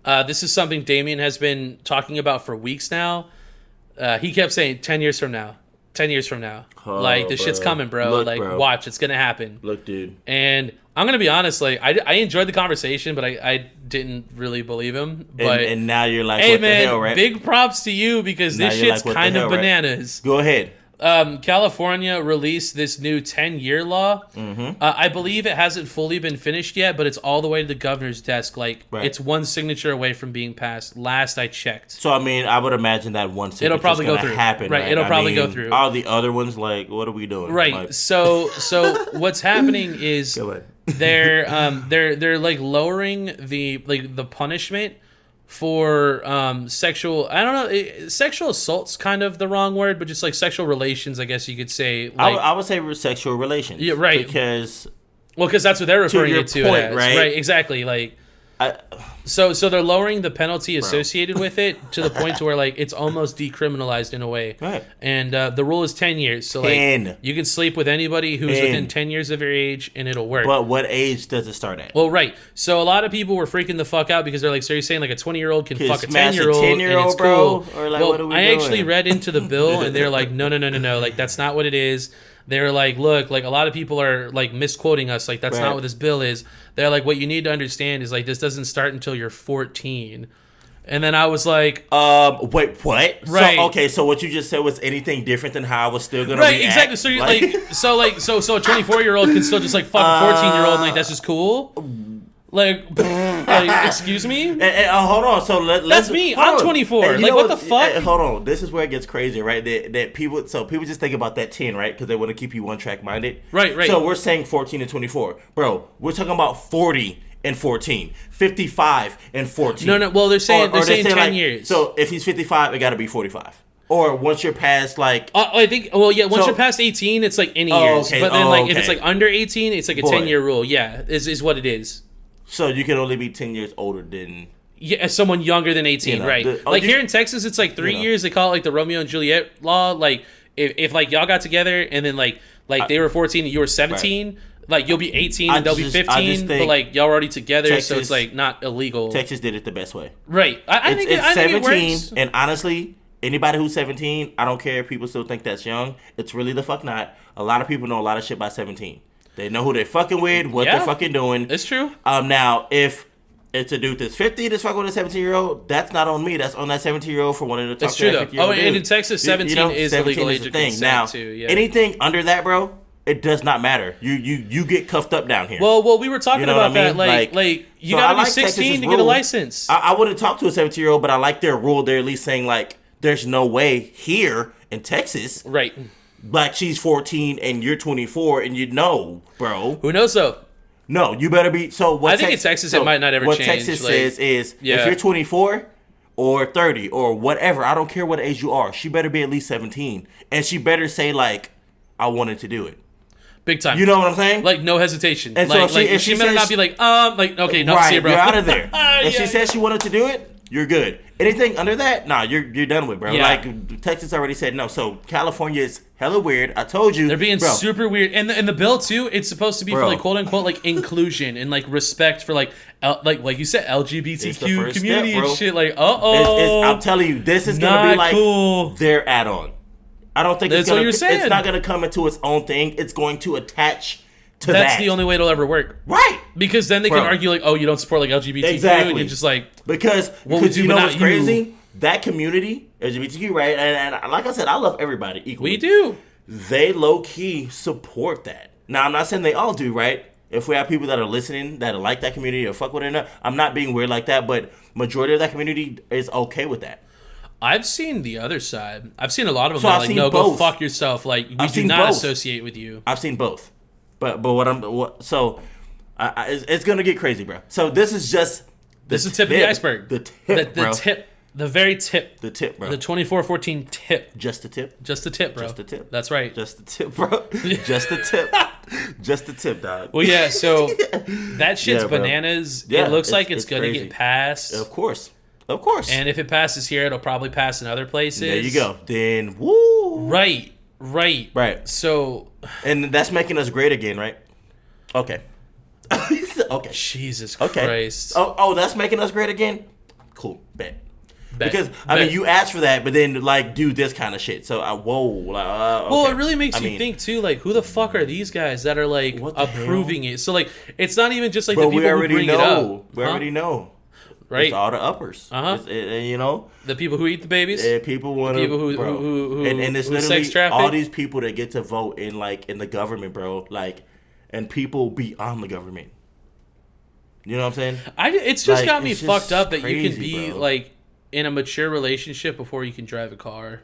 This is something Damien has been talking about for weeks now. He kept saying 10 years from now. 10 years from now. Oh, like, this shit's coming, bro. Look, like, bro. watch. It's going to happen. Look, dude. And I'm going to be honest. Like, I enjoyed the conversation, but I didn't really believe him. But and now you're like, hey, what man, the hell, right? big props to you because Now this you're shit's like, what the kind of hell, right? bananas. Go ahead. California released this new 10-year law. Mm-hmm. I believe it hasn't fully been finished yet, but it's all the way to the governor's desk. Like, Right. it's one signature away from being passed. Last I checked. So, I mean, I would imagine that one signature It'll probably go gonna through. happen, Right, right? it'll I probably go mean, through. All the other ones, like, what are we doing? Right. Like, So what's happening is go ahead. they're like lowering the punishment for sexual. I don't know. Sexual assault's kind of the wrong word, but just like sexual relations, I guess you could say. Like, I would say sexual relations. Yeah, right. Because that's what they're referring your it to point, as. right? Right. Exactly. Like. So they're lowering the penalty associated with it to the point to where like it's almost decriminalized in a way. Right. And the rule is 10 years. So 10. like you can sleep with anybody who's within 10 years of your age and it'll work. But what age does it start at? Well, right. So a lot of people were freaking the fuck out because they're like, so you're saying like a 20-year-old can fuck a smash a 10-year-old and 10-year-old, it's bro? cool. Or like, well, what are we I doing? actually read into the bill and they're like, no. Like, that's not what it is. They're like, look, like a lot of people are like misquoting us. Like, that's Right. not what this bill is. They're like, what you need to understand is like, this doesn't start until you're 14. And then I was like, wait, what? Right. So what you just said was anything different than how I was still gonna right, react? exactly. So you're so a 24-year-old can still just like fuck a 14-year-old and like, that's just cool. Like, excuse me? And hold on. So let's. That's me. I'm 24. And like, what the fuck? Hold on. This is where it gets crazy, right? That people just think about that 10, right? Because they want to keep you one track minded. Right. So we're saying 14 and 24, bro. We're talking about 40 and 14, 55 and 14. No. Well, they're saying 10 like, years. So if he's 55, it got to be 45. Or once you're past like. I think. Well, yeah. Once you're past 18, it's like any years. Okay. But then if it's like under 18, it's like a 10-year rule. Yeah, is what it is. So you can only be 10 years older than... Yeah, as someone younger than 18, right? Here in Texas, it's like 3 years. They call it like the Romeo and Juliet law. Like, if like y'all got together and then like they were 14 and you were 17, right. Like you'll be 18 and they'll be 15, but like y'all are already together, Texas, so it's like not illegal. Texas did it the best way. Right. I think it's 17, and honestly, anybody who's 17, I don't care if people still think that's young. It's really the fuck not. A lot of people know a lot of shit by 17. They know who they're fucking with, what they're fucking doing. It's true. Now, if it's a dude that's 50 that's fucking with a 17-year-old, that's not on me. That's on that 17-year-old for wanting to talk to that 50-year-old dude. And in Texas, 17 is the legal age of consent now, too. Yeah. Anything under that, bro, it does not matter. You get cuffed up down here. Well, we were talking about that. Like you so gotta be 16 to get a license. I wouldn't talk to a 17-year-old, but I like their rule. They're at least saying like, there's no way here in Texas, right? Like she's 14 and you're 24 and you know, bro. Who knows though? No, you better be. So what I think in Texas it might not ever what change. What Texas says is if you're 24 or 30 or whatever, I don't care what age you are, she better be at least 17. And she better say like, I wanted to do it. Big time. You know what I'm saying? Like no hesitation. And like, so if she better says, not be like, okay, no, right, see you, bro. You're out of there. If she yeah. says she wanted to do it, you're good. Anything under that, nah, you're done with, bro. Yeah. Like Texas already said no. So California is hella weird. I told you they're being bro. super weird. And the bill too, it's supposed to be for like quote unquote like inclusion and like respect for like you said LGBTQ community step, and shit. Like I'm telling you, this is gonna be like cool. Their add-on. I don't think That's what you're saying. It's not gonna come into its own thing. It's going to attach to That's the only way it'll ever work. Right. Because then they can argue like, oh, you don't support like LGBTQ. Exactly. And you're just like, because do, you know what's crazy? You. That community, LGBTQ, right? And like I said, I love everybody equally. We do. They low-key support that. Now, I'm not saying they all do, right? If we have people that are listening that like that community or fuck with it or not, I'm not being weird like that, but majority of that community is okay with that. I've seen the other side. I've seen a lot of them So that are like, no, go fuck yourself. Like, we do not associate with you. I've seen both. But it's gonna get crazy, bro. So this is just the tip of the iceberg. The tip, bro. The very tip. The tip, bro. The 24-14 tip. Just the tip. Just the tip, bro. Just the tip. That's right. Just the tip, bro. Just the tip. Just the tip, dog. Well, yeah. So that shit's bananas. Yeah, it looks like it's gonna get passed. Of course. And if it passes here, it'll probably pass in other places. There you go. Then woo. Right. So, and that's making us great again, right? Okay. Okay. Jesus Christ. Oh, that's making us great again? cool, bet. Because I mean, you asked for that, but then like do this kind of shit. So okay. Well, it really makes you think too. Like, who the fuck are these guys that are like approving it? So like, it's not even just like the people who bring it up. We already know, right? It's all the uppers. You know, the people who eat the babies. People want people who and it's literally all these people that get to vote in the government, bro. Like, and people beyond the government. You know what I'm saying? It's just got me fucked up that you can be like in a mature relationship before you can drive a car.